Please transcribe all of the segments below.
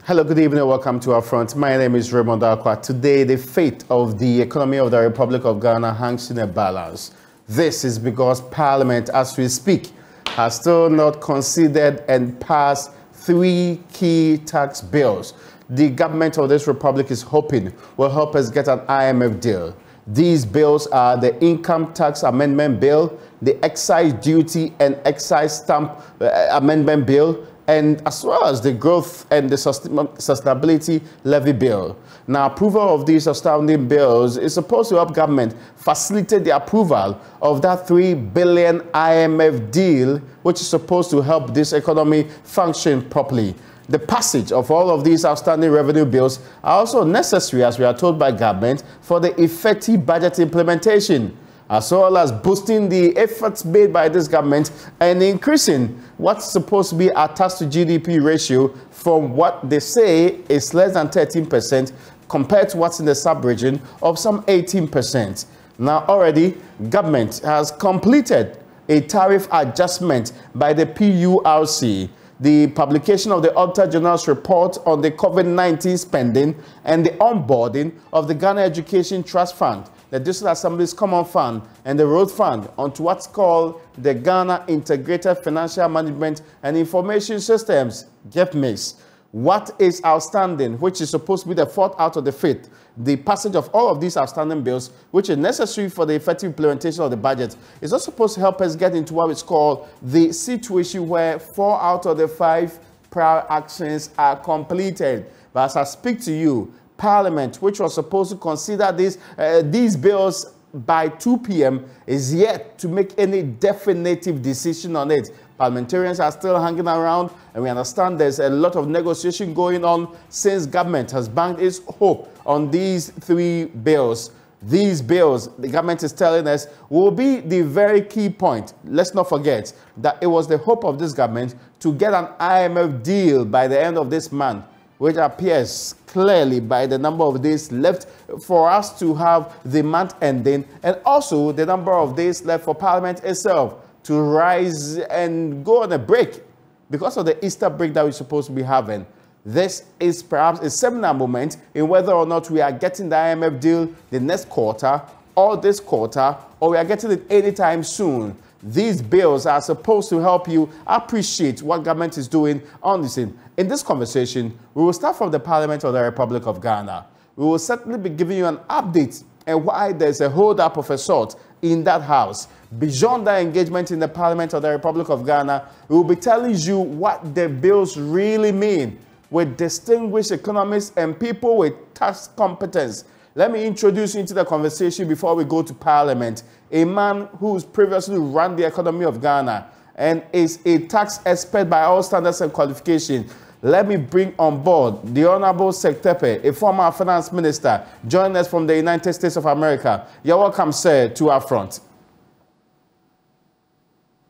Hello, good evening, welcome to UPfront. My name is Raymond Acquah. Today, the fate of the economy of the Republic of Ghana hangs in a balance. This is because Parliament, as we speak, has still not considered and passed 3 key tax bills. The government of this republic is hoping will help us get an IMF deal. These bills are the Income Tax Amendment Bill, the Excise Duty and Excise Stamp Amendment Bill, and as well as the Growth and the Sustainability Levy Bill. Now, approval of these outstanding bills is supposed to help government facilitate the approval of that 3 billion IMF deal, which is supposed to help this economy function properly. The passage of all of these outstanding revenue bills are also necessary, as we are told by government, for the effective budget implementation, as well as boosting the efforts made by this government and increasing what's supposed to be a tax to GDP ratio from what they say is less than 13% compared to what's in the sub-region of some 18%. Now, already, government has completed a tariff adjustment by the PURC, the publication of the Auditor General's report on the COVID-19 spending, and the onboarding of the Ghana Education Trust Fund, the District Assembly's Common Fund, and the Road Fund onto what's called the Ghana Integrated Financial Management and Information Systems, GEFMIS. What is outstanding, which is supposed to be the 4th out of the 5th, the passage of all of these outstanding bills, which is necessary for the effective implementation of the budget, is also supposed to help us get into what is called the situation where 4 out of the 5 prior actions are completed. But as I speak to you, Parliament, which was supposed to consider these bills by 2 p.m., is yet to make any definitive decision on it. Parliamentarians are still hanging around, and we understand there's a lot of negotiation going on since government has banked its hope on these 3 bills. These bills, the government is telling us, will be the very key point. Let's not forget that it was the hope of this government to get an IMF deal by the end of this month, which appears clearly by the number of days left for us to have the month ending, and also the number of days left for Parliament itself to rise and go on a break because of the Easter break that we're supposed to be having. This is perhaps a seminal moment in whether or not we are getting the IMF deal the next quarter, or this quarter, or we are getting it anytime soon. These bills are supposed to help you appreciate what government is doing on this thing. In this conversation, we will start from the Parliament of the Republic of Ghana. We will certainly be giving you an update and why there's a hold-up of a sort in that house. Beyond that engagement in the Parliament of the Republic of Ghana, we will be telling you what the bills really mean with distinguished economists and people with tax competence. Let me introduce you into the conversation before we go to Parliament. A man who's previously run the economy of Ghana and is a tax expert by all standards and qualifications. Let me bring on board the Honorable Sektepe, a former finance minister, joining us from the United States of America. You're welcome, sir, to UPfront.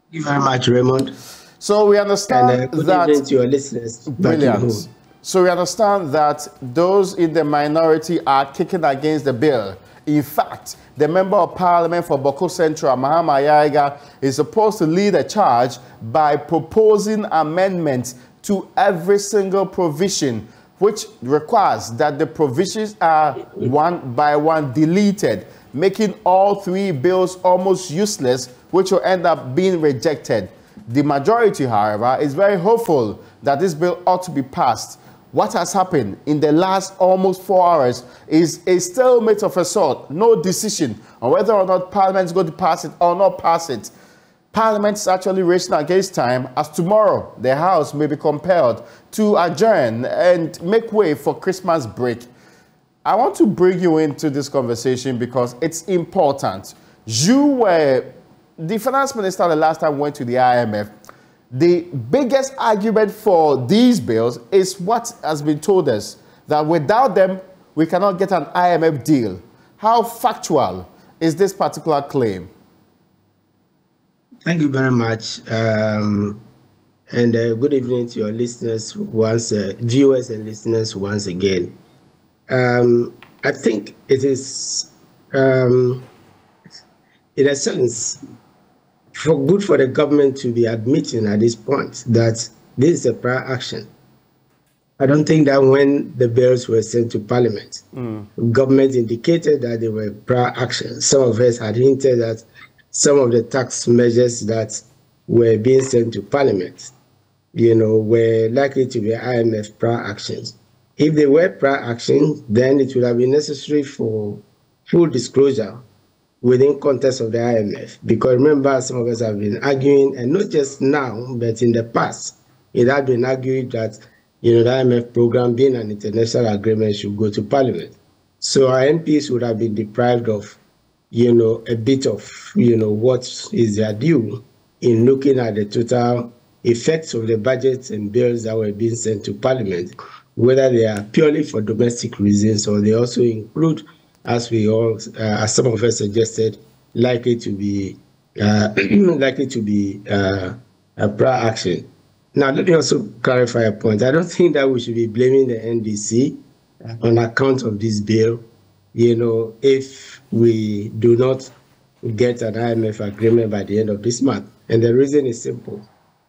Thank you very much, Raymond. So we understand good that... evening to your listeners. Brilliant. So we understand that those in the minority are kicking against the bill. In fact, the Member of Parliament for Boko Central, Mahama Yaiga, is supposed to lead a charge by proposing amendments to every single provision, which requires that the provisions are one by one deleted, making all 3 bills almost useless, which will end up being rejected. The majority, however, is very hopeful that this bill ought to be passed. What has happened in the last almost 4 hours is a stalemate of a sort, no decision on whether or not Parliament is going to pass it or not pass it. Parliament is actually racing against time, as tomorrow the House may be compelled to adjourn and make way for Christmas break. I want to bring you into this conversation because it's important. You were the finance minister the last time we went to the IMF. The biggest argument for these bills is what has been told us, that without them, we cannot get an IMF deal. How factual is this particular claim? Thank you very much. And good evening to your listeners, viewers and listeners once again. I think it is, in a sense, good for the government to be admitting at this point that this is a prior action. I don't think that when the bills were sent to Parliament, government indicated that they were prior actions. Some of us had hinted that some of the tax measures that were being sent to Parliament, were likely to be IMF prior actions. If they were prior actions, then it would have been necessary for full disclosure within context of the IMF. Because remember, some of us have been arguing, and not just now, but in the past, it had been argued that the IMF program, being an international agreement, should go to Parliament. So our MPs would have been deprived of, a bit of, what is their due in looking at the total effects of the budgets and bills that were being sent to Parliament, whether they are purely for domestic reasons or they also include, as some of us suggested, likely to be a prior action. Now, let me also clarify a point. I don't think that we should be blaming the NDC on account of this bill, if we do not get an IMF agreement by the end of this month. And the reason is simple.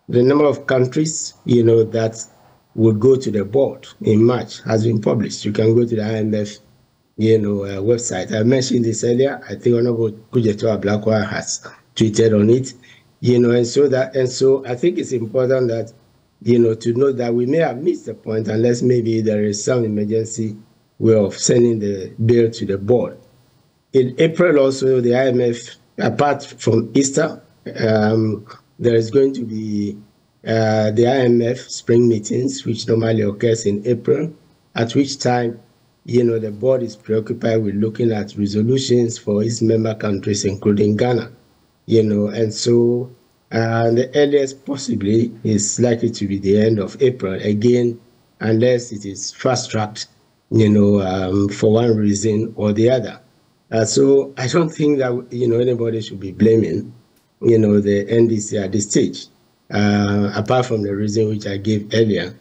The number of countries, that would go to the board in March has been published. You can go to the IMF, website. I mentioned this earlier. I think Honorable Wereko-Brobby has tweeted on it, and so I think it's important that, to note that we may have missed the point unless maybe there is some emergency way of sending the bill to the board. In April also, the IMF, apart from Easter, there is going to be the IMF spring meetings, which normally occurs in April, at which time, the board is preoccupied with looking at resolutions for its member countries, including Ghana, and so the earliest possibly is likely to be the end of April, again, unless it is fast-tracked, for one reason or the other. So I don't think that, anybody should be blaming, the NDC at this stage, apart from the reason which I gave earlier,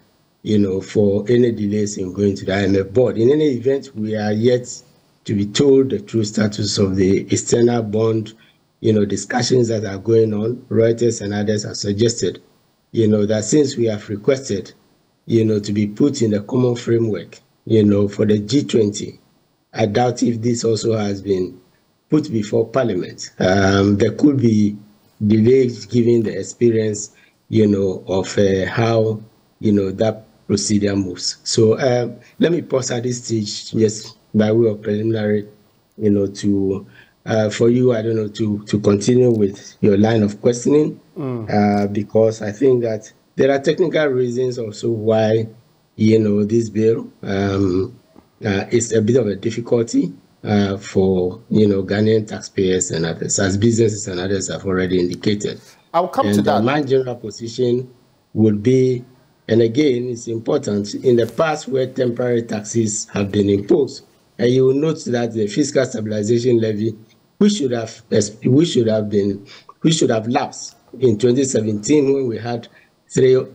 for any delays in going to the IMF board. In any event, we are yet to be told the true status of the external bond, discussions that are going on. Reuters and others have suggested, that since we have requested, to be put in the common framework, for the G20, I doubt if this also has been put before Parliament. There could be delays given the experience, of how, that procedure moves. So let me pause at this stage, just by way of preliminary, to for you, I don't know, to continue with your line of questioning, because I think that there are technical reasons also why, this bill is a bit of a difficulty for, Ghanaian taxpayers and others, as businesses and others have already indicated. I'll come to that. My general position would be, and again, it's important, in the past where temporary taxes have been imposed, and you will note that the fiscal stabilization levy, which should have lapsed in 2017 when we had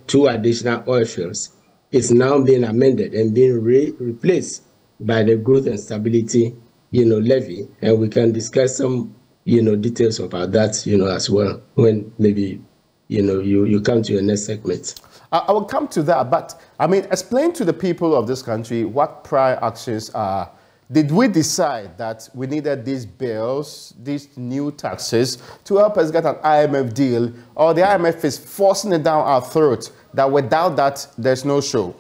two additional oil fields, it's now being amended and being replaced by the growth and stability, levy, and we can discuss some, details about that, as well when maybe, you come to your next segment. I will come to that, but I mean, explain to the people of this country what prior actions are. Did we decide that we needed these bills, these new taxes, to help us get an IMF deal, or the IMF is forcing it down our throats, that without that, there's no show?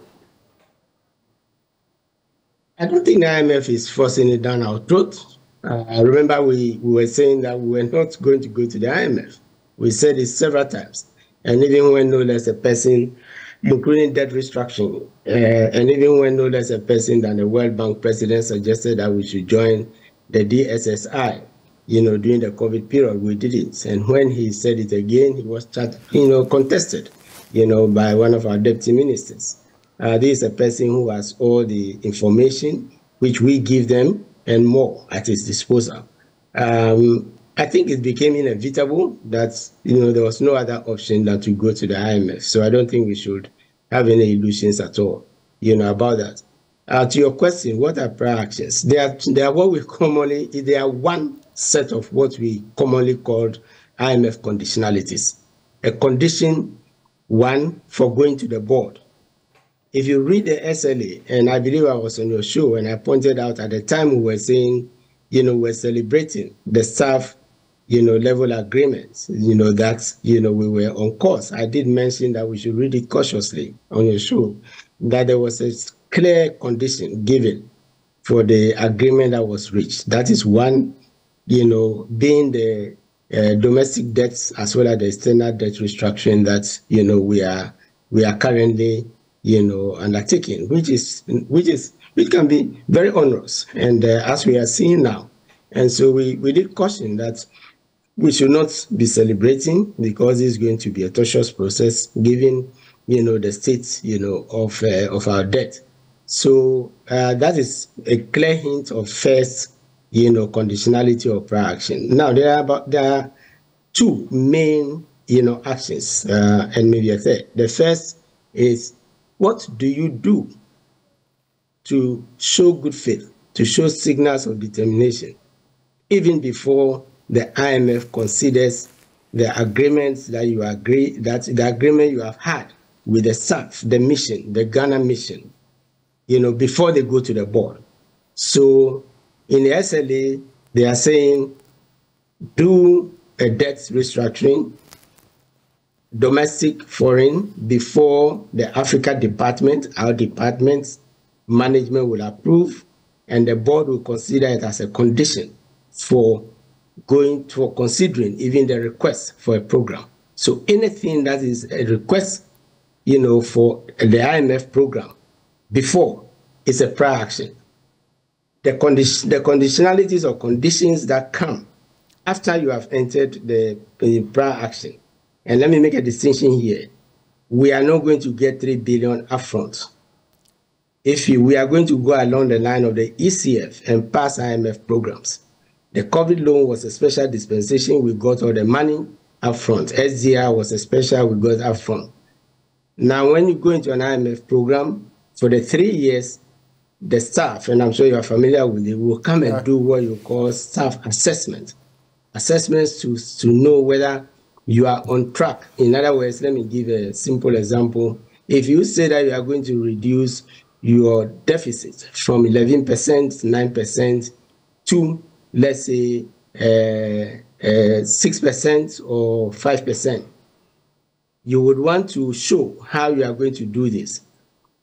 I don't think the IMF is forcing it down our throats. Remember, we were saying that we were not going to go to the IMF. We said it several times. And even when no less a person, including debt restructuring, and even when no less a person than the World Bank president suggested that we should join the DSSI, during the COVID period, we did it. And when he said it again, he was, contested, by one of our deputy ministers. This is a person who has all the information which we give them and more at his disposal. I think it became inevitable that, there was no other option than to go to the IMF. So I don't think we should have any illusions at all, about that. To your question, what are prior actions? They are one set of what we commonly called IMF conditionalities. A condition, one, for going to the board. if you read the SLA, and I believe I was on your show, and I pointed out at the time we were saying, we're celebrating the staff, level agreements, that, we were on course. I did mention that we should read it cautiously on your show, that there was a clear condition given for the agreement that was reached. That is one, being the domestic debts as well as the external debt restructuring that, we are currently, undertaking, which can be very onerous, and as we are seeing now. And so we did caution that we should not be celebrating, because it's going to be a tortuous process given, the state, of our debt. So that is a clear hint of first, conditionality of prior action. Now there are two main, actions, and maybe a third. The first is, what do you do to show good faith, to show signals of determination, even before the IMF considers the agreements that you agree, that the agreement you have had with the SAF, the mission, the Ghana mission, before they go to the board. So in the SLA, they are saying, do a debt restructuring, domestic, foreign, before the Africa department, our department's management will approve, and the board will consider it as a condition for considering even the request for a program. So anything that is a request, for the IMF program before, it's a prior action. The conditionalities or conditions that come after you have entered the prior action. And let me make a distinction here. We are not going to get 3 billion upfront. If we are going to go along the line of the ECF and pass IMF programs, the COVID loan was a special dispensation. We got all the money upfront. SDR was a special, we got upfront. Now, when you go into an IMF program, for the 3 years, the staff, and I'm sure you are familiar with it, will come and do what you call staff assessment. Assessments to know whether you are on track. In other words, let me give a simple example. If you say that you are going to reduce your deficit from 11%, 9% to, let's say, 6% or 5%, you would want to show how you are going to do this.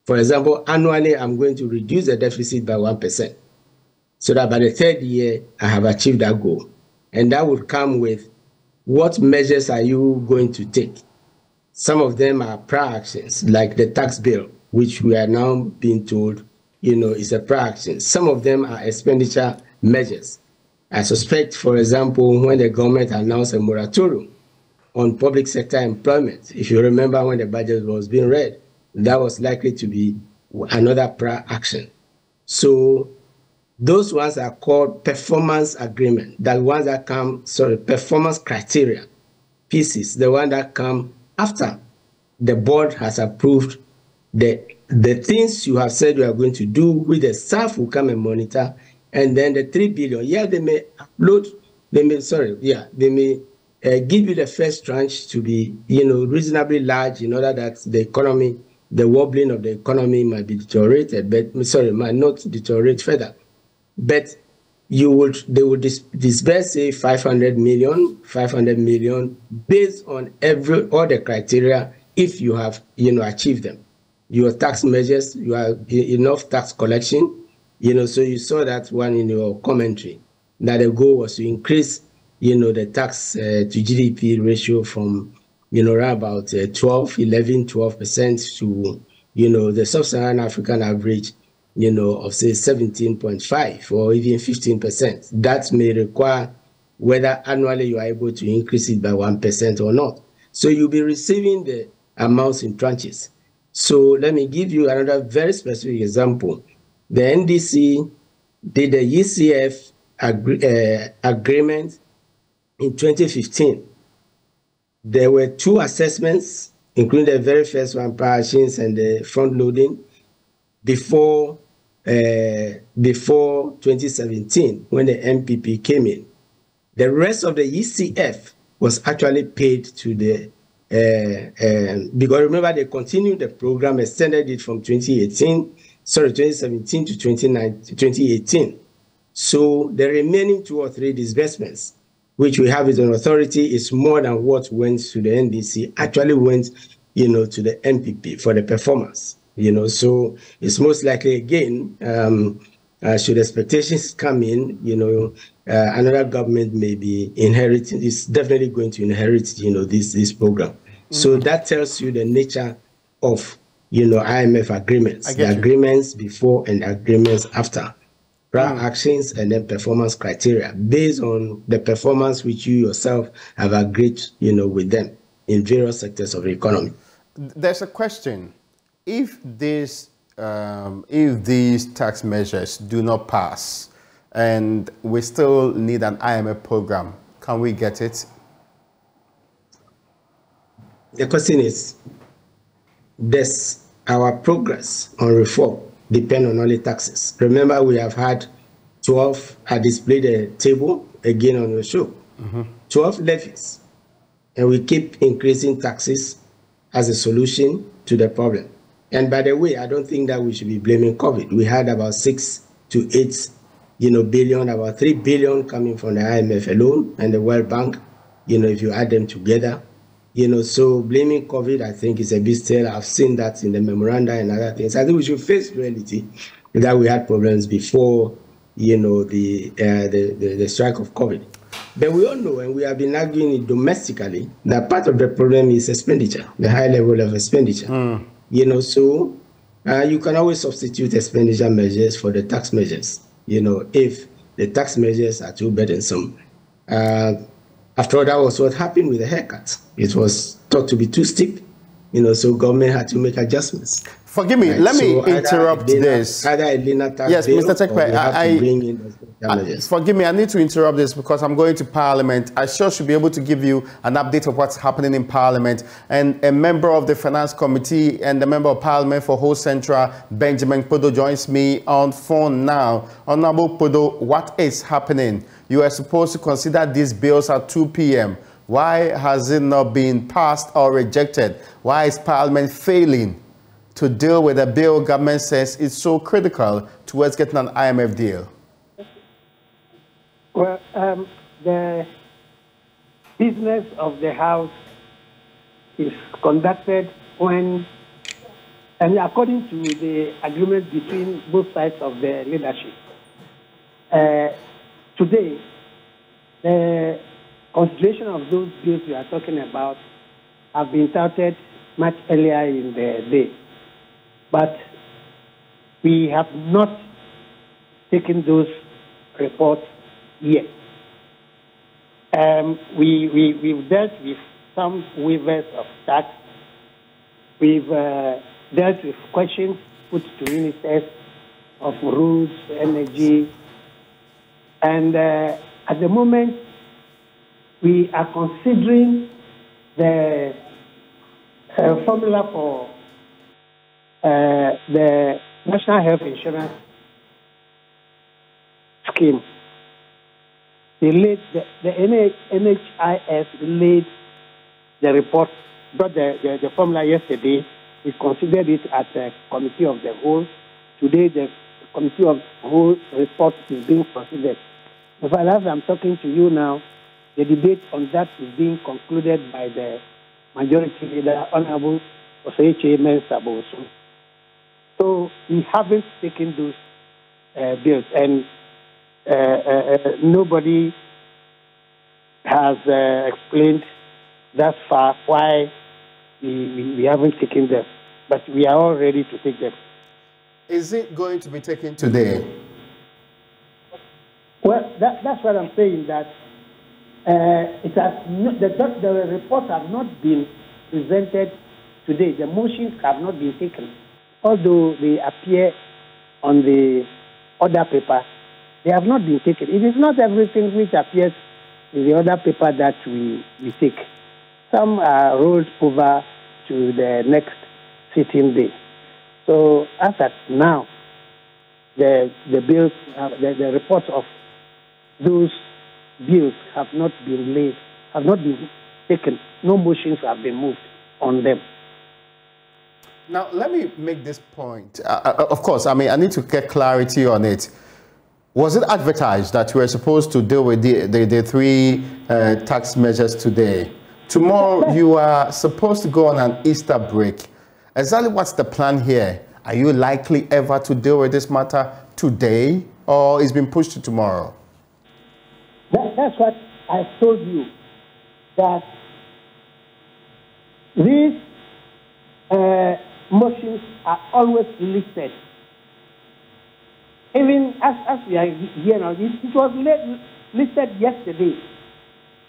For example, annually, I'm going to reduce the deficit by 1%, so that by the third year, I have achieved that goal. And that would come with, what measures are you going to take? Some of them are prior actions, like the tax bill, which we are now being told, is a prior action. Some of them are expenditure measures. I suspect, for example, when the government announced a moratorium on public sector employment, if you remember when the budget was being read, that was likely to be another prior action. So those ones are called performance agreement. The ones that come, performance criteria pieces, the one that come after the board has approved the things you have said you are going to do, with the staff will come and monitor, and then the 3 billion, they may upload, they may give you the first tranche to be, reasonably large, in order that the economy, the wobbling of the economy might be deteriorated, but might not deteriorate further. But they would disburse, say, 500 million based on all the criteria, if you have, achieved them. Your tax measures, you have enough tax collection, so you saw that one in your commentary, that the goal was to increase, the tax to GDP ratio from, around about 12% to, the sub-Saharan African average, of say 17.5 or even 15%. That may require whether annually you are able to increase it by 1% or not. So you'll be receiving the amounts in tranches. So let me give you another very specific example. The NDC did the ECF agreement in 2015. There were 2 assessments, including the very first one, prior actions and the front loading, before 2017, when the MPP came in. The rest of the ECF was actually paid to the because remember they continued the program, extended it from 2017 to 2018. So the remaining 2 or 3 disbursements, which we have as an authority, is more than what went to the NDC, actually went, to the MPP for the performance, so it's most likely, again, should expectations come in, another government may be inheriting, is definitely going to inherit, this program. So that tells you the nature of, IMF agreements, the agreements before and agreements after. Prior actions and then performance criteria based on the performance which you yourself have agreed, with them in various sectors of the economy. There's a question. If these tax measures do not pass and we still need an IMF program, can we get it? The question is, does our progress on reform depend on only taxes? Remember, we have had 12, I displayed a table again on your show, 12 levies, and we keep increasing taxes as a solution to the problem. And by the way, I don't think that we should be blaming COVID. We had about 6 to 8, billion, about 3 billion coming from the IMF alone and the World Bank, if you add them together. So blaming COVID, I think, is a bit stale. I've seen that in the memoranda and other things. I think we should face reality that we had problems before, the strike of COVID. But we all know, and we have been arguing it domestically, that part of the problem is expenditure, the high level of expenditure. So you can always substitute expenditure measures for the tax measures, if the tax measures are too burdensome. After all, that was what happened with the haircut. It was thought to be too steep, so government had to make adjustments. Forgive me, let me interrupt this. Yes, Mr. Tekpe, forgive me, I need to interrupt this because I'm going to Parliament. I sure should be able to give you an update of what's happening in Parliament. And a member of the Finance Committee and the Member of Parliament for Whole Central, Benjamin Podo, joins me on phone now. Honorable Podo, what is happening? You are supposed to consider these bills at 2 p.m. Why has it not been passed or rejected? Why is Parliament failing to deal with a bill government says is so critical towards getting an IMF deal? Well, the business of the House is conducted when, and according to the agreement between both sides of the leadership. Today, the consideration of those bills we are talking about have been touted much earlier in the day. But we have not taken those reports yet. We've dealt with some waivers of tax. We've dealt with questions put to ministers of roads, energy. And at the moment, we are considering the formula for the National Health Insurance Scheme. The NHIS laid the report, brought the formula yesterday. We considered it as a committee of the whole. Today, the committee of the whole report is being considered. As I'm talking to you now, the debate on that is being concluded by the majority leader, Honorable Oseche Mensah-Bonsu. So we haven't taken those bills, and nobody has explained thus far why we haven't taken them. But we are all ready to take them. Is it going to be taken today? Well, that's what I'm saying, that it has not, the reports have not been presented today. The motions have not been taken. Although they appear on the order paper, they have not been taken. It is not everything which appears in the order paper that we take. Some are rolled over to the next sitting day. So as at now, the bills, the reports of those bills have not been laid, have not been taken. No motions have been moved on them. Now, let me make this point. Of course, I mean, I need to get clarity on it. Was it advertised that you were supposed to deal with the three tax measures today? Tomorrow, you are supposed to go on an Easter break. Exactly what's the plan here? Are you likely ever to deal with this matter today, or it's been pushed to tomorrow? That's what I told you, that these motions are always listed. Even as we are here now, it was listed yesterday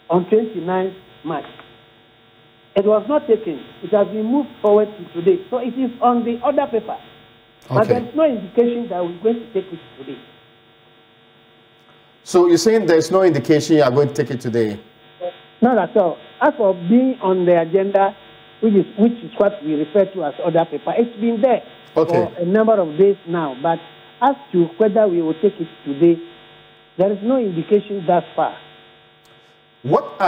on 29th March. It was not taken. It has been moved forward to today. So it is on the other paper. Okay. But there's no indication that we're going to take it today. So you're saying there's no indication you are going to take it today? Not at all. As for being on the agenda, which is what we refer to as other paper, it's been there for a number of days now. But as to whether we will take it today, there is no indication thus far. What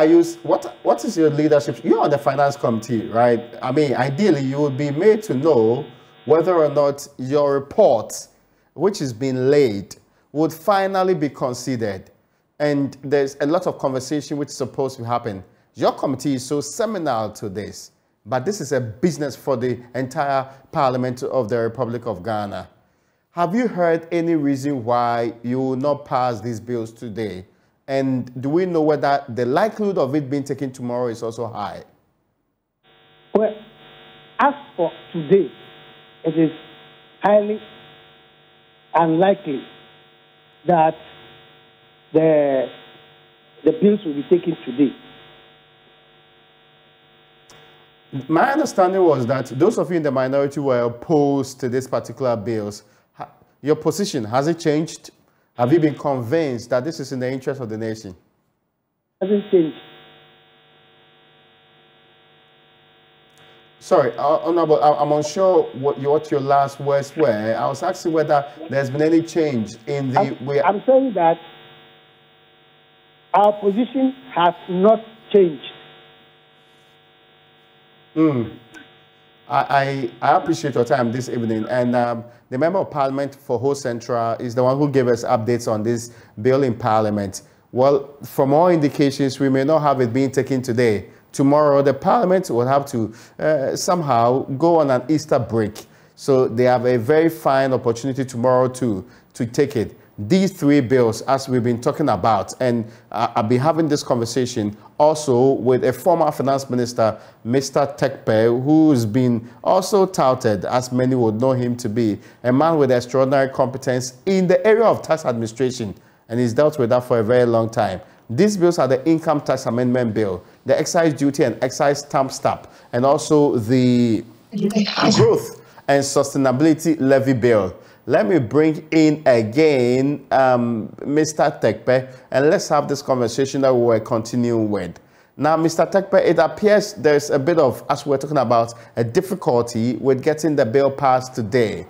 is your leadership? You're on the finance committee, right? I mean, ideally, you would be made to know whether or not your report, which is being laid, would finally be considered. And there's a lot of conversation which is supposed to happen. Your committee is so seminal to this, but this is a business for the entire Parliament of the Republic of Ghana. Have you heard any reason why you will not pass these bills today? And do we know whether the likelihood of it being taken tomorrow is also high? Well, as for today, it is highly unlikely that the bills will be taken today. My understanding was that those of you in the minority were opposed to these particular bills. Your position, has it changed? Have you been convinced that this is in the interest of the nation? It hasn't changed. Sorry, Honorable, I'm unsure what your last words were. I was asking whether there's been any change in the way. I'm saying that our position has not changed. I appreciate your time this evening, and the Member of Parliament for Ho Central is the one who gave us updates on this bill in Parliament. Well, from all indications, we may not have it being taken today. Tomorrow, the Parliament will have to somehow go on an Easter break. So they have a very fine opportunity tomorrow to take it. These three bills, as we've been talking about, and I'll be having this conversation also with a former finance minister, Mr. Tekpe, who's been also touted, as many would know him to be, a man with extraordinary competence in the area of tax administration, and he's dealt with that for a very long time. These bills are the Income Tax Amendment Bill, the Excise Duty and Excise Stamp, and also the Growth and Sustainability Levy Bill. Let me bring in again Mr. Tekpe, and let's have this conversation that we were continuing with. Now, Mr. Tekpe, it appears there's a bit of, as we're talking about, a difficulty with getting the bill passed today.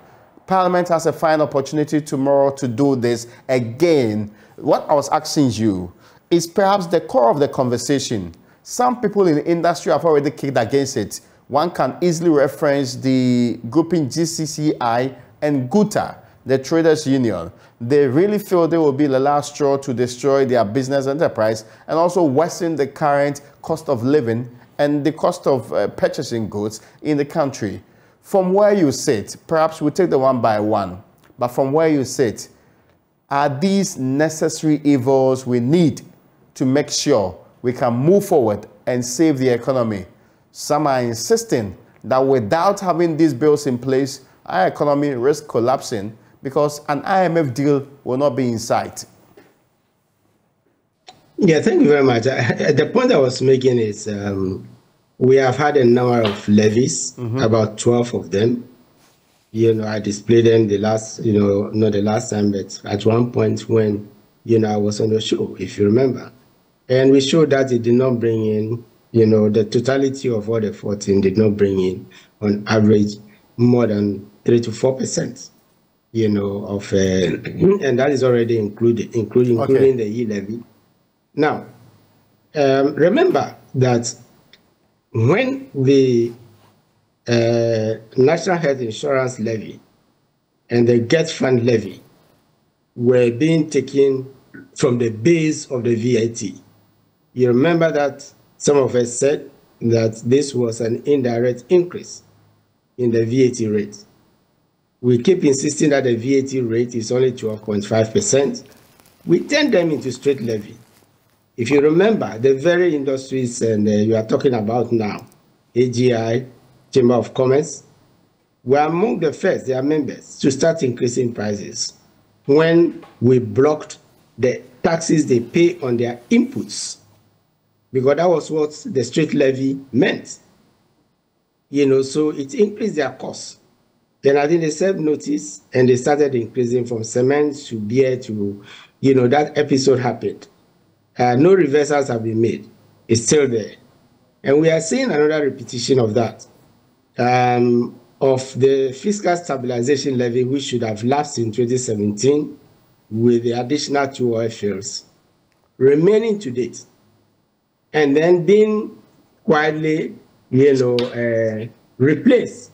Parliament has a fine opportunity tomorrow to do this again. What I was asking you is perhaps the core of the conversation. Some people in the industry have already kicked against it. One can easily reference the grouping GCCI and GUTA, the traders union. They really feel they will be the last straw to destroy their business enterprise and also worsen the current cost of living and the cost of purchasing goods in the country. From where you sit, perhaps we'll take them one by one, but from where you sit, are these necessary evils we need to make sure we can move forward and save the economy? Some are insisting that without having these bills in place, our economy risks collapsing because an IMF deal will not be in sight. Yeah, thank you very much. The point I was making is we have had a number of levies, about 12 of them. You know, I displayed them the last, not the last time, but at one point when, I was on the show, if you remember. And we showed that it did not bring in, the totality of all the 14 did not bring in, on average, more than 3 to 4%, of, and that is already including the E-levy. Now, remember that when the National Health Insurance Levy and the Get Fund Levy were being taken from the base of the VAT. You remember that some of us said that this was an indirect increase in the VAT rate. We keep insisting that the VAT rate is only 12.5%. We turn them into straight levy. If you remember, the very industries and you are talking about now, AGI, Chamber of Commerce, were among the first, their members, to start increasing prices when we blocked the taxes they pay on their inputs, because that was what the straight levy meant. So it increased their costs. Then I think they served notice and they started increasing from cement to beer to, that episode happened. No reversals have been made. It's still there. And we are seeing another repetition of that, of the fiscal stabilization levy, which should have lapsed in 2017 with the additional 2 oil fields, remaining to date, and then being quietly, replaced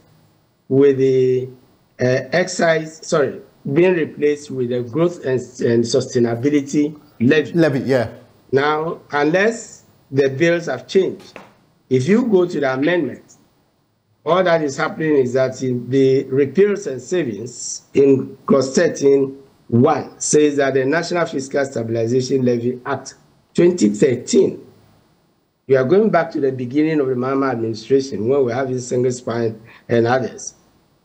with the being replaced with the growth and sustainability levy. Yeah. Now, unless the bills have changed, if you go to the amendment, all that is happening is that in the repairs and savings in clause 13(1) says that the National Fiscal Stabilization Levy Act 2013, we are going back to the beginning of the Mahama administration when we're having single spine and others,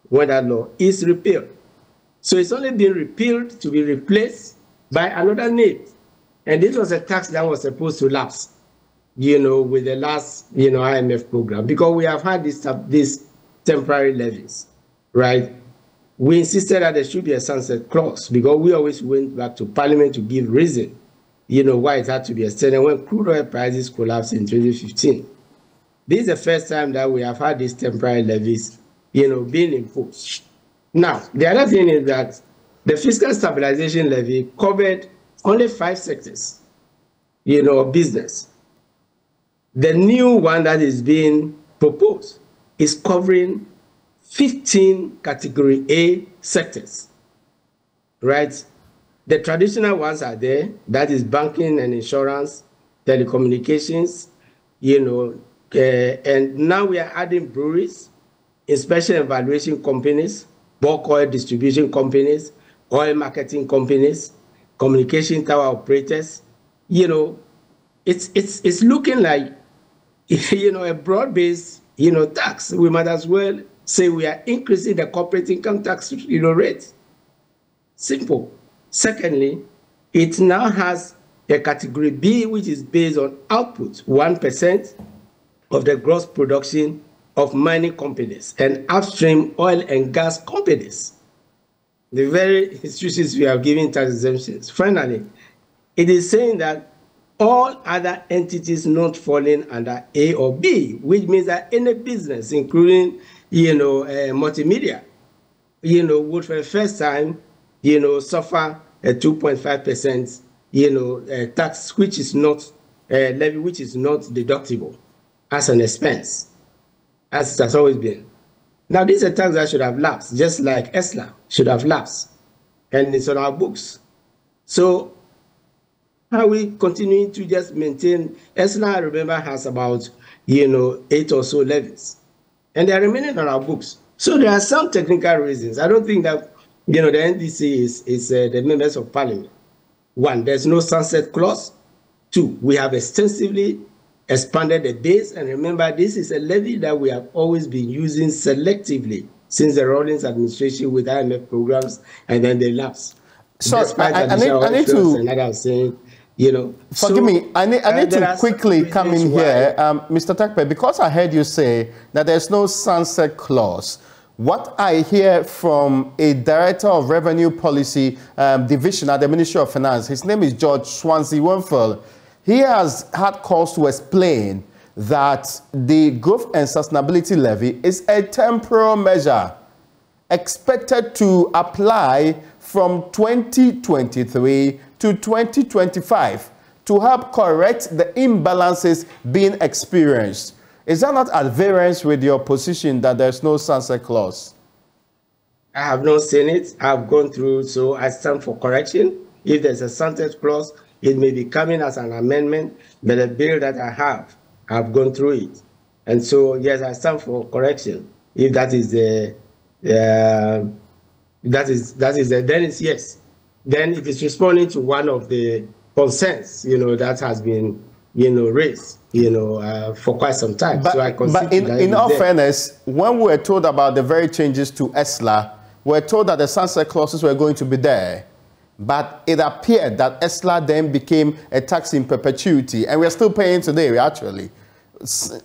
when that law is repealed. So it's only been repealed to be replaced by another name. And this was a tax that was supposed to lapse, with the last, IMF program, because we have had these temporary levies, right? We insisted that there should be a sunset clause because we always went back to Parliament to give reason, why it had to be extended when crude oil prices collapsed in 2015. This is the first time that we have had these temporary levies, being imposed. Now, the other thing is that the fiscal stabilization levy covered only 5 sectors, business. The new one that is being proposed is covering 15 category A sectors, right? The traditional ones are there, that is banking and insurance, telecommunications, and now we are adding breweries, inspection and evaluation companies, bulk oil distribution companies, oil marketing companies, communication tower operators. It's looking like, a broad-based, tax. We might as well say we are increasing the corporate income tax, rate. Simple. Secondly, it now has a category B, which is based on output, 1% of the gross production of mining companies and upstream oil and gas companies. The very institutions we are giving tax exemptions. Finally, it is saying that all other entities not falling under A or B, which means that any business, including, multimedia, would for the first time, suffer a 2.5%, tax, which is not levy, which is not deductible as an expense, as it has always been. Now, this is a tax that should have lapsed, just like ESLA should have lapsed, and it's on our books. So, how are we continuing to just maintain? ESLA, I remember, has about, 8 or so levies, and they are remaining on our books. So there are some technical reasons. I don't think that, the NDC is the members of Parliament. 1, there's no sunset clause. 2, we have extensively expanded the base, and remember, this is a levy that we have always been using selectively since the Rawlings administration with IMF programs, and then they lapse. So I need to. And I was saying, Forgive me. I need to quickly come in here, Mr. Takpe, because I heard you say that there's no sunset clause. What I hear from a director of revenue policy division at the Ministry of Finance, his name is George Swansea-Womfeld. He has had calls to explain that the growth and sustainability levy is a temporal measure expected to apply from 2023 to 2025 to help correct the imbalances being experienced. Is that not at variance with your position that there's no sunset clause? I have not seen it. I've gone through, so I stand for correction. If there's a sunset clause, it may be coming as an amendment, but the bill that I have, I've gone through it. And so, yes, I stand for correction. If that is the, then it's yes. Then it is responding to one of the concerns, that has been, raised, for quite some time. But, so I but in all fairness, when we were told about the very changes to ESLA, we were told that the sunset clauses were going to be there. But it appeared that ESLA then became a tax in perpetuity, and we're still paying today, actually.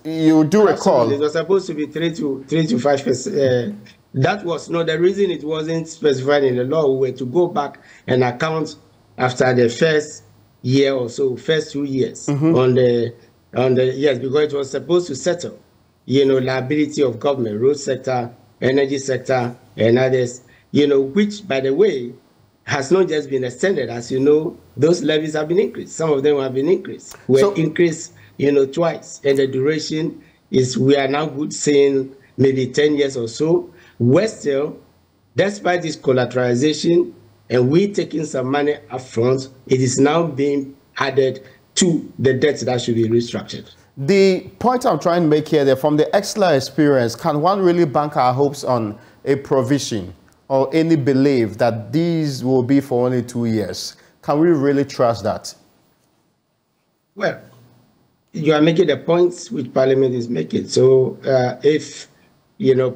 You do recall. It was supposed to be 3 to 5%. That was not the reason it wasn't specified in the law. We were to go back and account after the first year or so, first 2 years on the yes, because it was supposed to settle, liability of government, road sector, energy sector, and others, which, by the way, has not just been extended. As you know, those levies have been increased. Some of them have been increased. Increased, twice, and the duration is, we are now good saying maybe 10 years or so. We're still, despite this collateralization, and we taking some money up front, it is now being added to the debt that should be restructured. The point I'm trying to make here, from the ESLA experience, can one really bank our hopes on a provision or any belief that these will be for only 2 years? Can we really trust that? Well, you are making the points which Parliament is making. So if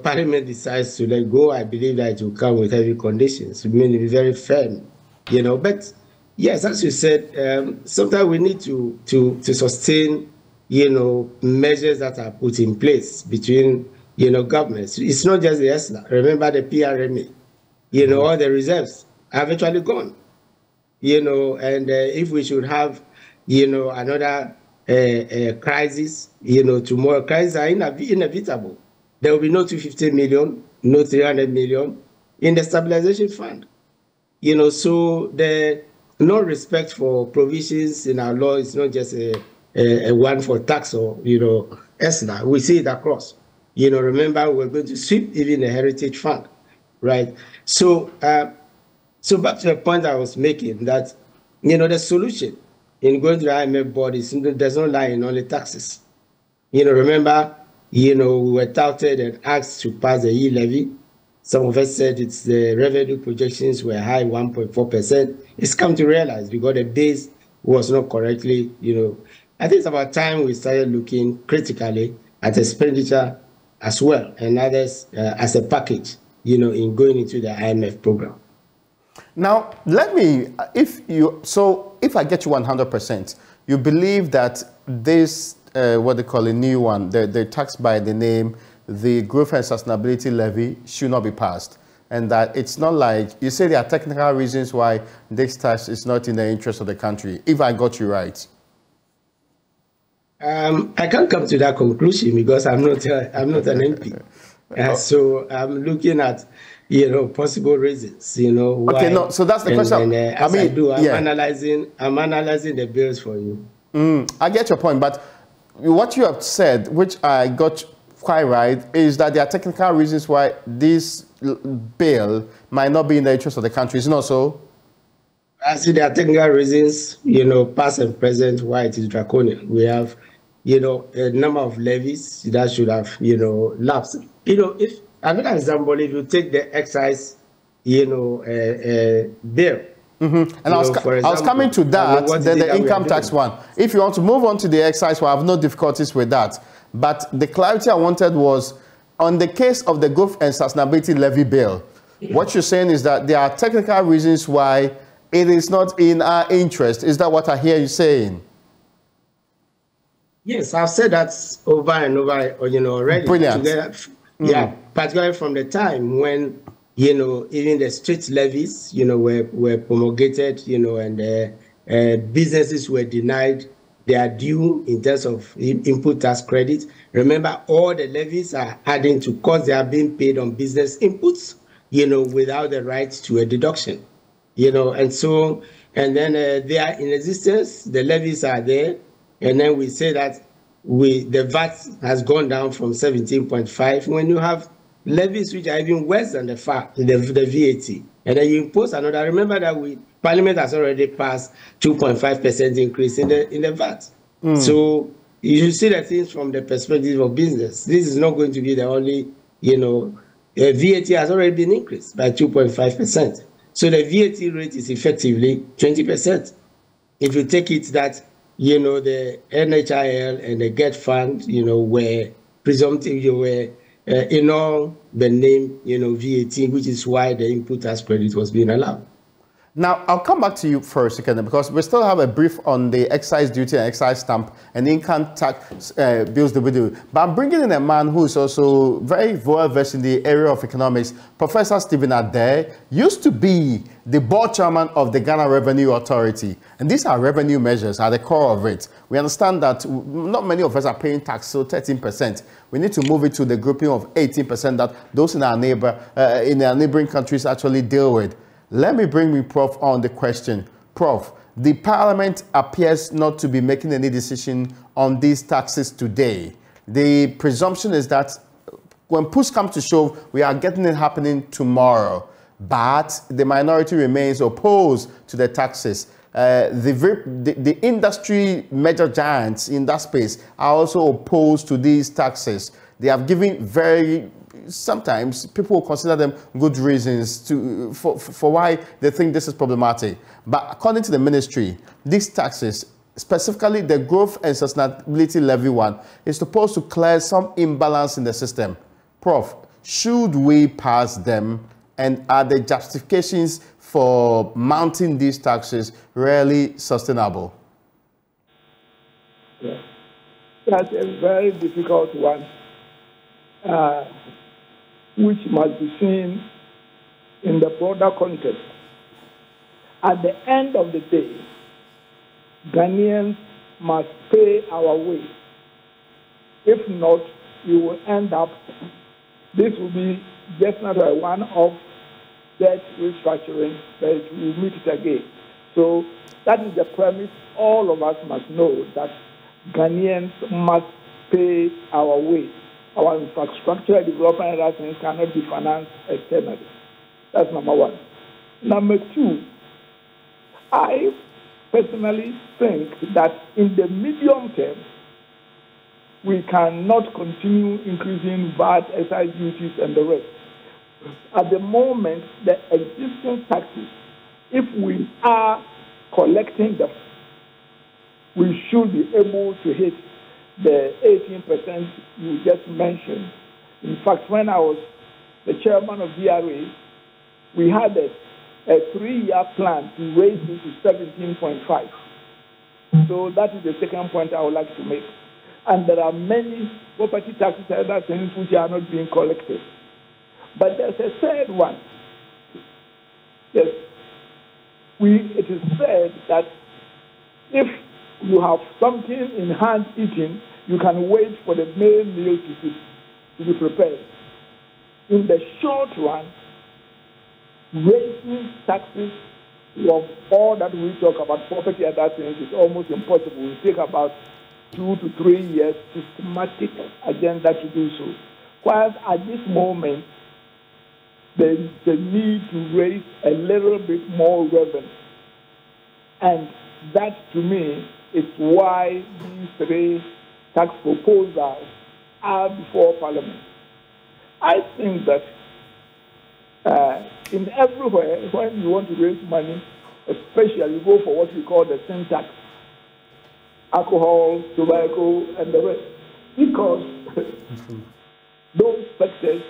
Parliament decides to let go, I believe that it will come with heavy conditions. It may be very firm, But yes, as you said, sometimes we need to sustain, measures that are put in place between, governments. It's not just the ESLA. Remember the PRMA, all the reserves have actually gone, and if we should have, another crisis, tomorrow, crises are inevitable. There will be no 250 million, no 300 million in the stabilization fund. So the no respect for provisions in our law is not just a one for tax or, ESLA. We see it across. Remember, we're going to sweep even the heritage fund, right? So, so back to the point I was making, that, the solution in going to the IMF board does not lie in only taxes. Remember, we were touted and asked to pass the e-levy. Some of us said it's the revenue projections were high, 1.4%. It's come to realize because the base was not correctly, I think it's about time we started looking critically at expenditure as well, and others as a package, in going into the IMF program. Now, if I get you 100%, you believe that this, what they call a new one, the tax by the name, the Growth and Sustainability Levy, should not be passed. And that it's not like, you say there are technical reasons why this tax is not in the interest of the country, if I got you right. I can't come to that conclusion because I'm not an MP. So I'm looking at, possible reasons, why. Okay, no, so that's the question. I'm analyzing the bills for you. I get your point, but what you have said, which I got quite right, is that there are technical reasons why this bill might not be in the interest of the country. Is it not so? I see there are technical reasons, past and present, why it is draconian. We have, a number of levies that should have, lapsed. If another example, if you take the excise, bill. And I was coming to that, the income tax one. If you want to move on to the excise, I have no difficulties with that. But the clarity I wanted was, on the case of the Growth and Sustainability Levy bill, what you're saying is that there are technical reasons why it is not in our interest. Is that what I hear you saying? Yes, I've said that over and over, already. Brilliant. Yeah, particularly from the time when, even the street levies, were promulgated, and businesses were denied their due in terms of input tax credit. Remember, all the levies are adding to costs they are being paid on business inputs, without the right to a deduction, and so, and then they are in existence, the levies are there, and then we say that, the VAT has gone down from 17.5. When you have levies which are even worse than the VAT, and then you impose another. Remember that Parliament has already passed 2.5% increase in the VAT. So you should see the things from the perspective of business. This is not going to be the only, VAT has already been increased by 2.5%. So the VAT rate is effectively 20%. If you take it that, the NHIL and the GET fund, were presumptively, in all the name, VAT, which is why the input tax credit was being allowed. Now, I'll come back to you first, because we still have a brief on the excise duty and excise stamp and income tax bills that we do. But I'm bringing in a man who is also very well versed in the area of economics. Professor Stephen Adair used to be the board chairman of the Ghana Revenue Authority. And these are revenue measures at the core of it. We understand that not many of us are paying tax, so 13%. We need to move it to the grouping of 18% that those in our neighboring countries actually deal with. Let me bring Prof on the question. Prof, the Parliament appears not to be making any decision on these taxes today. The presumption is that when push comes to shove, we are getting it happening tomorrow. But the minority remains opposed to the taxes. The industry major giants in that space are also opposed to these taxes. They have given sometimes people will consider them good reasons for why they think this is problematic. But according to the ministry, these taxes, specifically the growth and sustainability levy one, is supposed to clear some imbalance in the system. Prof, should we pass them, and are the justifications for mounting these taxes really sustainable? Yeah. That's a very difficult one, which must be seen in the broader context. At the end of the day, Ghanaians must pay our way. If not, we will end up, this will be just not a one-off debt restructuring, but we will meet it again. So that is the premise. All of us must know that Ghanaians must pay our way. Our infrastructure development and other things cannot be financed externally. That's number one. Number two, I personally think that in the medium term, we cannot continue increasing VAT, excise duties, and the rest. At the moment, the existing taxes, if we are collecting them, we should be able to hit the 18% you just mentioned. In fact, when I was the chairman of DRA, we had a 3-year plan to raise it to 17.5. So that is the second point I would like to make. And there are many property taxes and other things which are not being collected. But there's a third one. Yes, it is said that if you have something in hand eating, you can wait for the main meal to be prepared. In the short run, raising taxes of all that we talk about, property and other things, is almost impossible. It will take about 2 to 3 years systematic agenda to do so. Whilst at this moment, there is the need to raise a little bit more revenue. And that, to me, is why these 3 tax proposals are before Parliament. I think that in everywhere, when you want to raise money, especially you go for what we call the sin tax, alcohol, tobacco, and the rest, because those sectors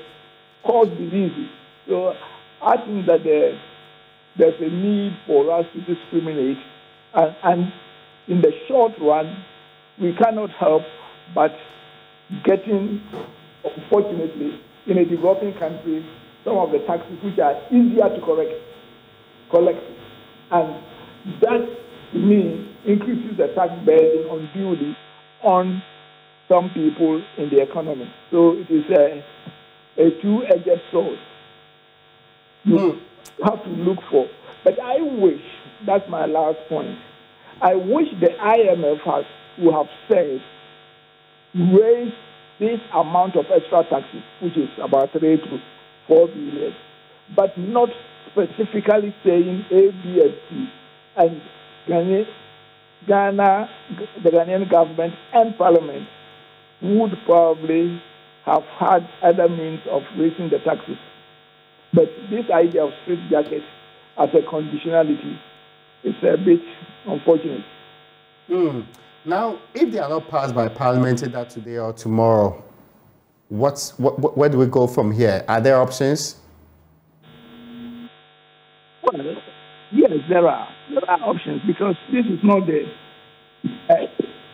cause diseases. So I think that there's a need for us to discriminate, and in the short run, we cannot help but getting, unfortunately, in a developing country, some of the taxes which are easier to collect. And that, to me, increases the tax burden unduly on some people in the economy. So it is a two-edged sword. You have to look for. But I wish, that's my last point, I wish the IMF would have said raise this amount of extra taxes, which is about 3 to 4 billion, but not specifically saying A, B, and C. And Ghana, the Ghanaian government and parliament would probably have had other means of raising the taxes. But this idea of straitjacket as a conditionality is a bit unfortunate. Now, if they are not passed by parliament either today or tomorrow, where do we go from here? Are there options? Well, yes, there are options, because this is not the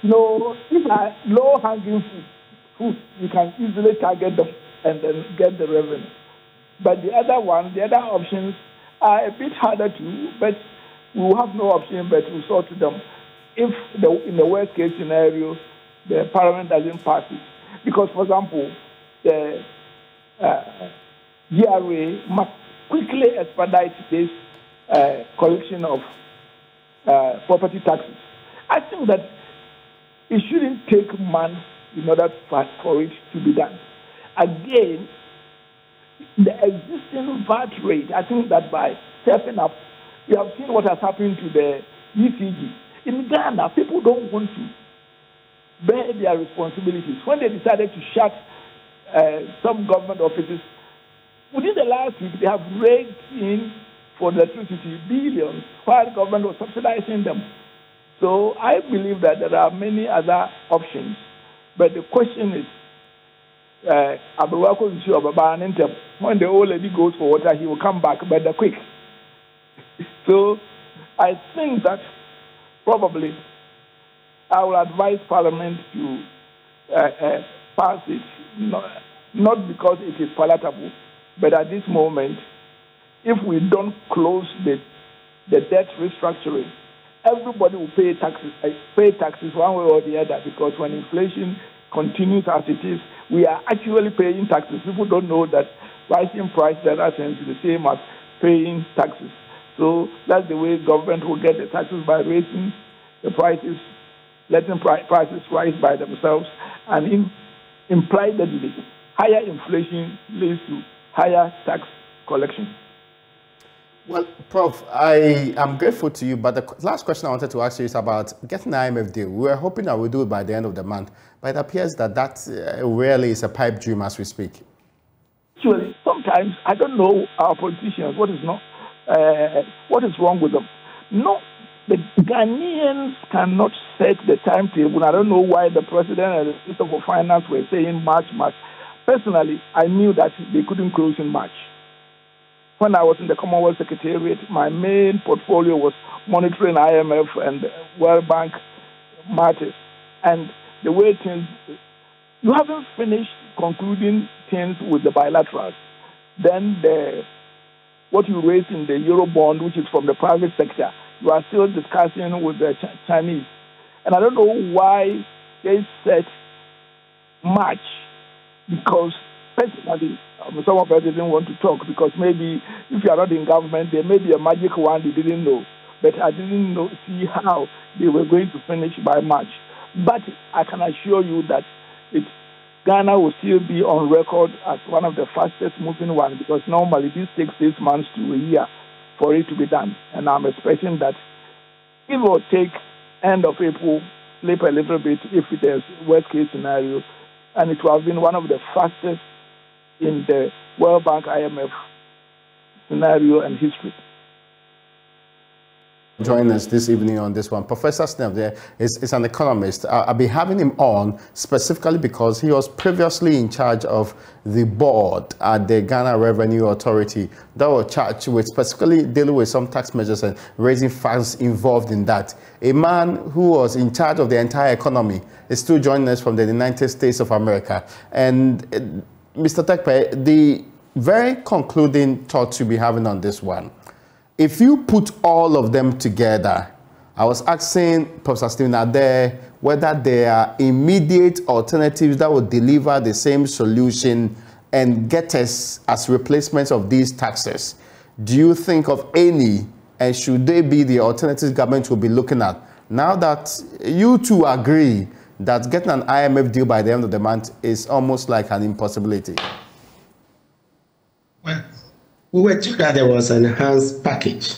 these are low-hanging fruit. You can easily target them and then get the revenue. But the other options are a bit harder to, but we will have no option but to sort them if in the worst case scenario the parliament doesn't pass it. Because, for example, the GRA must quickly expedite this collection of property taxes. I think that it shouldn't take months in order for it to be done. Again, the existing VAT rate, I think that by stepping up, we have seen what has happened to the ECG. In Ghana, people don't want to bear their responsibilities. When they decided to shut some government offices, within the last week, they have raked in for the electricity billions, while the government was subsidizing them. So I believe that there are many other options. But the question is, when the old lady goes for water, he will come back, but quick. So I think that probably I will advise Parliament to pass it, not because it is palatable, but at this moment, if we don't close the debt restructuring, everybody will pay taxes one way or the other, because when inflation continues as it is, we are actually paying taxes. People don't know that rising price data is the same as paying taxes. So that's the way government will get the taxes, by raising the prices, letting prices rise by themselves, and impliedly higher inflation leads to higher tax collection. Well, Prof, I am grateful to you, but the last question I wanted to ask you is about getting an IMF deal. We were hoping that we'll do it by the end of the month, but it appears that really is a pipe dream as we speak. Actually, sometimes I don't know our politicians what is wrong with them. No, the Ghanaians cannot set the timetable. I don't know why the president and the Minister for Finance were saying March. Personally, I knew that they couldn't close in March. When I was in the Commonwealth Secretariat, my main portfolio was monitoring IMF and World Bank matters. And the way things, you haven't finished concluding things with the bilaterals. Then what you raised in the Eurobond, which is from the private sector, you are still discussing with the Chinese. And I don't know why they said March, because personally, some of us didn't want to talk, because maybe if you are not in government, there may be a magic wand they didn't know. But I didn't see how they were going to finish by March. But I can assure you that Ghana will still be on record as one of the fastest moving ones, because normally this takes 6 months to a year for it to be done. And I'm expecting that it will take end of April, slip a little bit if there's worst case scenario, and it will have been one of the fastest in the World Bank IMF scenario and history. Join us this evening on this one. Professor Snell there is an economist. I'll be having him on specifically because he was previously in charge of the board at the Ghana Revenue Authority that was charged with specifically dealing with some tax measures and raising funds involved in that. A man who was in charge of the entire economy is still joining us from the United States of America. And Mr. Tekpe, the very concluding thoughts you'll be having on this one. If you put all of them together, I was asking Professor Stephen Adair whether there are immediate alternatives that would deliver the same solution and get us as replacements of these taxes. Do you think of any, and should they be the alternatives government will be looking at? Now that you two agree that getting an IMF deal by the end of the month is almost like an impossibility? Well, we were told that there was an enhanced package,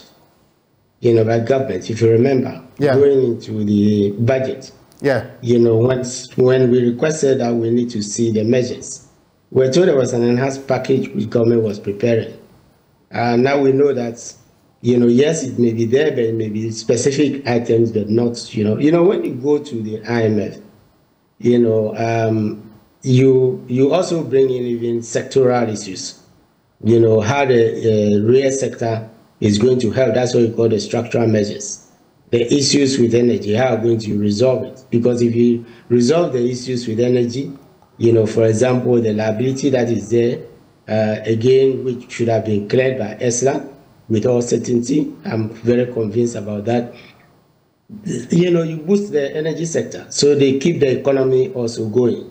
by government, if you remember, going into the budget. Yeah. When we requested that we need to see the measures, we were told there was an enhanced package which government was preparing. Now we know that, yes, it may be there, but it may be specific items, but not, when you go to the IMF, you also bring in even sectoral issues. How the real sector is going to help. That's what we call the structural measures. The issues with energy, how are we going to resolve it? Because if you resolve the issues with energy, for example, the liability that is there, again, which should have been cleared by ESLA with all certainty. I'm very convinced about that. You boost the energy sector, so they keep the economy also going.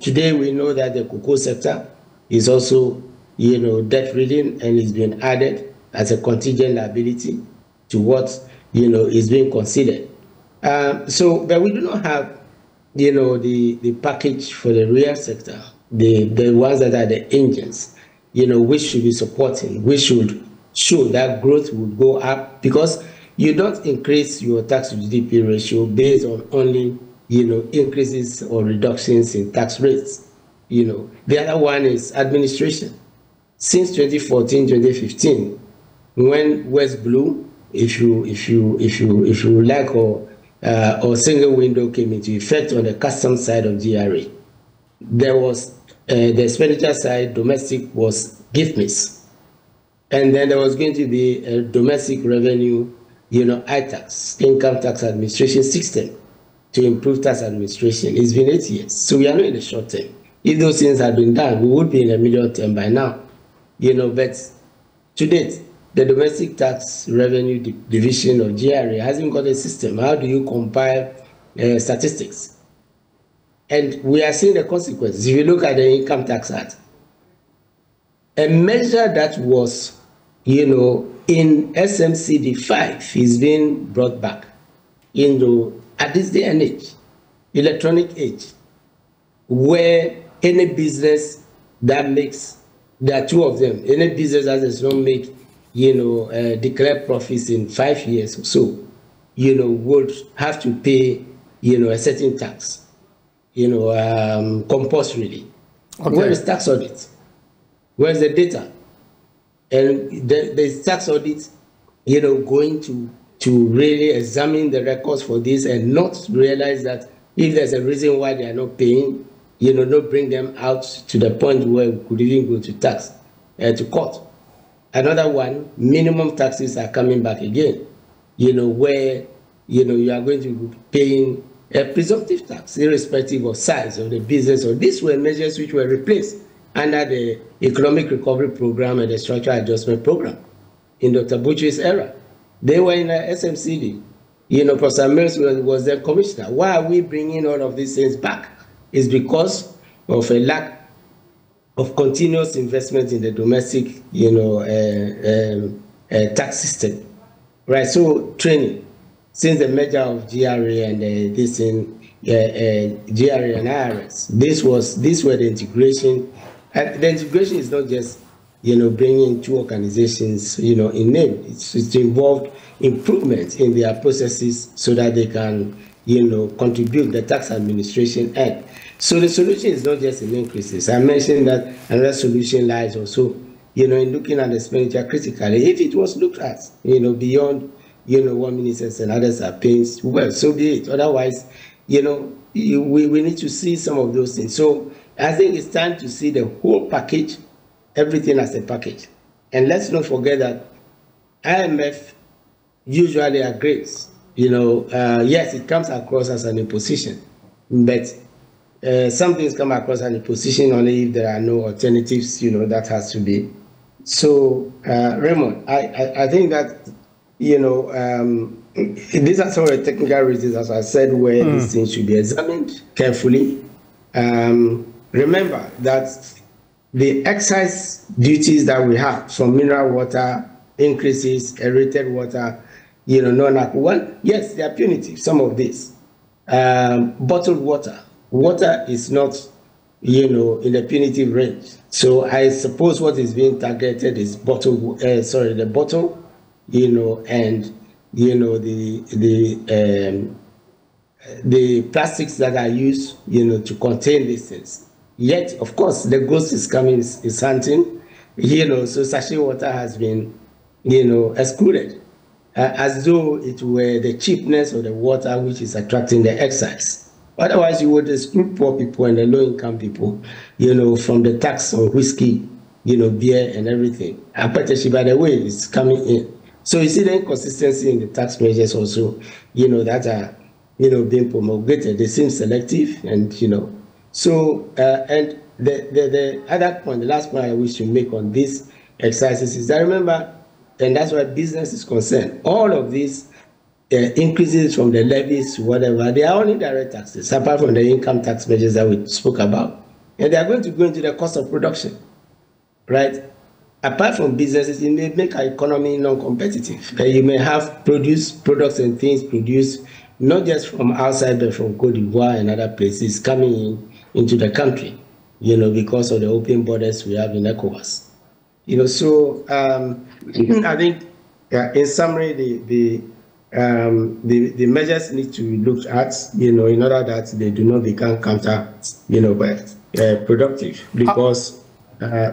Today we know that the cocoa sector is also, debt-ridden, and is being added as a contingent liability to what, is being considered. But we do not have, the package for the real sector, the ones that are the engines, which should be supporting, which should show that growth will go up, because you don't increase your tax to GDP ratio based on only, increases or reductions in tax rates. The other one is administration. Since 2014, 2015, when West Blue, if you like, or single window came into effect on the customs side of GRA, there was the expenditure side, domestic, was gift miss, and then there was going to be a domestic revenue, ITAX, income tax administration system, to improve tax administration. It's been 8 years, so we are not in the short term. If those things had been done, we would be in the medium term by now. But to date, the domestic tax revenue division of GRA hasn't got a system. How do you compile statistics? And we are seeing the consequences. If you look at the Income Tax Act, a measure that was, in SMCD 5 is being brought back into, at this day and age, electronic age, where any business that makes, there are two of them, any business that does not make, declare profits in 5 years or so, would have to pay, a certain tax, compulsorily. Okay. Where is tax audit? Where's the data? And there's tax audit, going to really examine the records for this and not realize that if there's a reason why they are not paying, not bring them out to the point where we could even go to tax, to court. Another one, minimum taxes are coming back again, where, you are going to be paying a presumptive tax, irrespective of size of the business. Or these were measures which were replaced under the Economic Recovery Program and the Structural Adjustment Program in Dr. Butchie's era. They were in the SMCD. Professor Mills was their commissioner. Why are we bringing all of these things back? It's because of a lack of continuous investment in the domestic, tax system, right? So training, since the merger of GRA and this in GRA and IRS, these were the integration. And the integration is not just, bringing two organizations, in name. It's involved improvements in their processes so that they can, contribute the tax administration end. So the solution is not just in increases. I mentioned that another solution lies also, in looking at the expenditure critically. If it was looked at, beyond, what ministers and others are paying, well, so be it. Otherwise, we need to see some of those things. So I think it's time to see the whole package, everything as a package. And let's not forget that IMF usually agrees. Yes, it comes across as an imposition, but some things come across as an imposition only if there are no alternatives, that has to be. So, Raymond, I think that, these are some of the technical reasons, as I said, where these things should be examined carefully. Remember that the excise duties that we have from mineral water increases, aerated water, non-aqua, yes, they are punitive, some of this. bottled water. Water is not, in the punitive range. So I suppose what is being targeted is the bottle, and the plastics that are used, to contain these things. Yet, of course, the ghost is coming, is hunting, so sachet water has been, excluded, as though it were the cheapness of the water which is attracting the excise. Otherwise, you would exclude poor people and the low-income people, from the tax on whiskey, beer and everything. Apetition, by the way, is coming in. So you see the inconsistency in the tax measures also, that are, being promulgated. They seem selective, and so and the other point, the last point I wish to make on these exercises is that, remember, and that's why business is concerned, all of these increases from the levies, whatever, they are only direct taxes, apart from the income tax measures that we spoke about, and they are going to go into the cost of production, right? Apart from businesses, it may make our economy non-competitive. You may have products and things produced not just from outside, but from Cote d'Ivoire and other places coming into the country, because of the open borders we have in ECOWAS. So I think, in summary, the measures need to be looked at, in order that they do not become counter, productive, because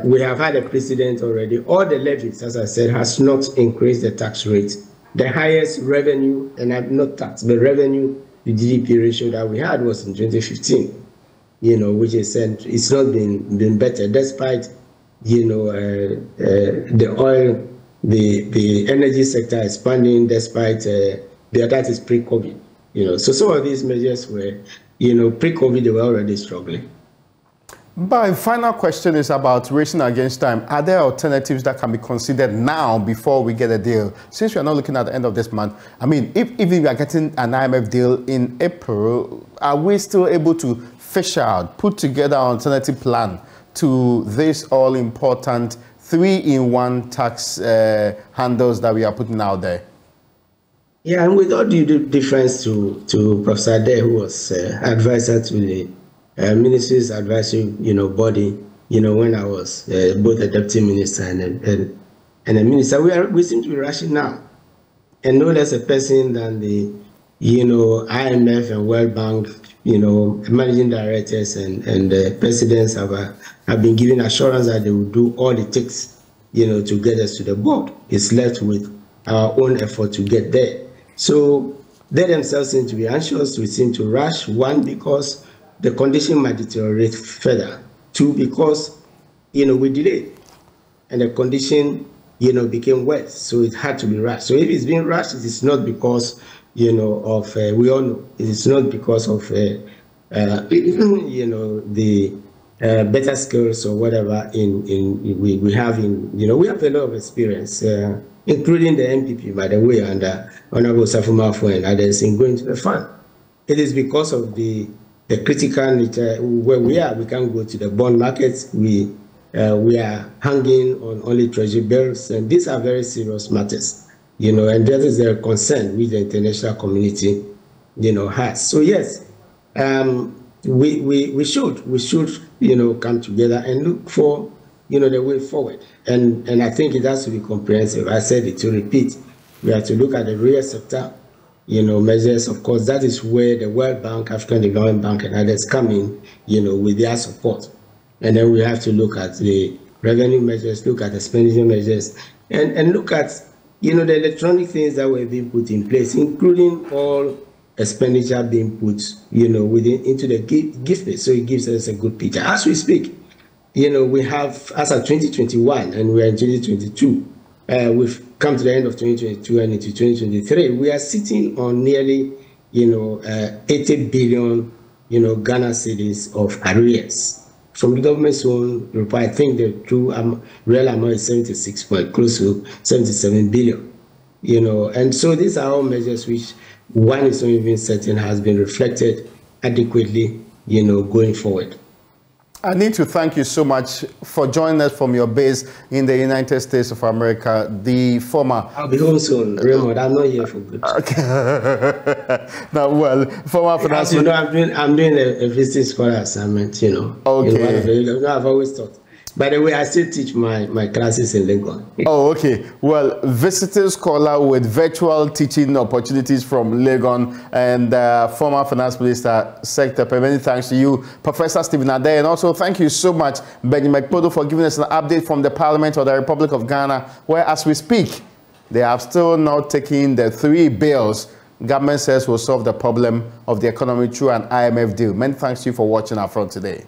we have had a precedent already. All the levies, as I said, has not increased the tax rate. The highest revenue, and not tax, but revenue to GDP ratio that we had was in 2015, which is, it's not been better, despite, the oil, the energy sector expanding, despite, that is pre-COVID, So some of these measures were, pre-COVID, they were already struggling. My final question is about racing against time. Are there alternatives that can be considered now before we get a deal? Since we are not looking at the end of this month, I mean, if even we are getting an IMF deal in April, are we still able to fish out, put together an alternative plan to this all-important 3-in-1 tax handles that we are putting out there? Yeah, and with all due difference to Professor Ade, who was advisor to the Ministry's advisory, body, when I was both a deputy minister and a minister, we seem to be rushing now, and no less a person than the, IMF and World Bank, managing directors and presidents have been given assurance that they will do all it takes, to get us to the board. It's left with our own effort to get there. So they themselves seem to be anxious. We seem to rush. One, because the condition might deteriorate further. Two, because, we delayed, and the condition, became worse. So it had to be rushed. So if it's being rushed, it is not because, of, we all know, it is not because of, the better skills or whatever we have we have a lot of experience, including the MPP, by the way, and Honorable Safumafo and others in going to the fund. It is because of the critical nature where we are. We can't go to the bond markets. We are hanging on only treasury bills, and these are very serious matters, and that is the concern which the international community, has. So yes, we should come together and look for the way forward, and I think it has to be comprehensive. I said it to repeat. We have to look at the real sector. Measures, of course, that is where the World Bank, African Development Bank, and others come in, with their support. And then we have to look at the revenue measures, look at expenditure measures, and look at, the electronic things that were being put in place, including all expenditure being put, into the gift base. So it gives us a good picture. As we speak, we have, as of 2021, and we're in 2022, we've come to the end of 2022 and into 2023, we are sitting on nearly, 80 billion, Ghana cedis of arrears. From the government's own report, I think the true real amount is 76 point, close to 77 billion, and so these are all measures which one is not even certain has been reflected adequately, going forward. I need to thank you so much for joining us from your base in the United States of America, the former... I'll be home soon, Raymond. I'm not here for good. Okay. Now, well, former finance... As you know, I'm doing a visiting scholar assignment, you know. Okay. You know, I've always taught. By the way, I still teach my classes in Lincoln. Oh, okay. Well, visiting scholar with virtual teaching opportunities from Legon and former Finance Minister Sector. Many thanks to you, Professor Stephen Ade, and also thank you so much, Benny McPodo, for giving us an update from the Parliament of the Republic of Ghana, where, as we speak, they have still not taken the 3 bills government says will solve the problem of the economy through an IMF deal. Many thanks to you for watching our front today.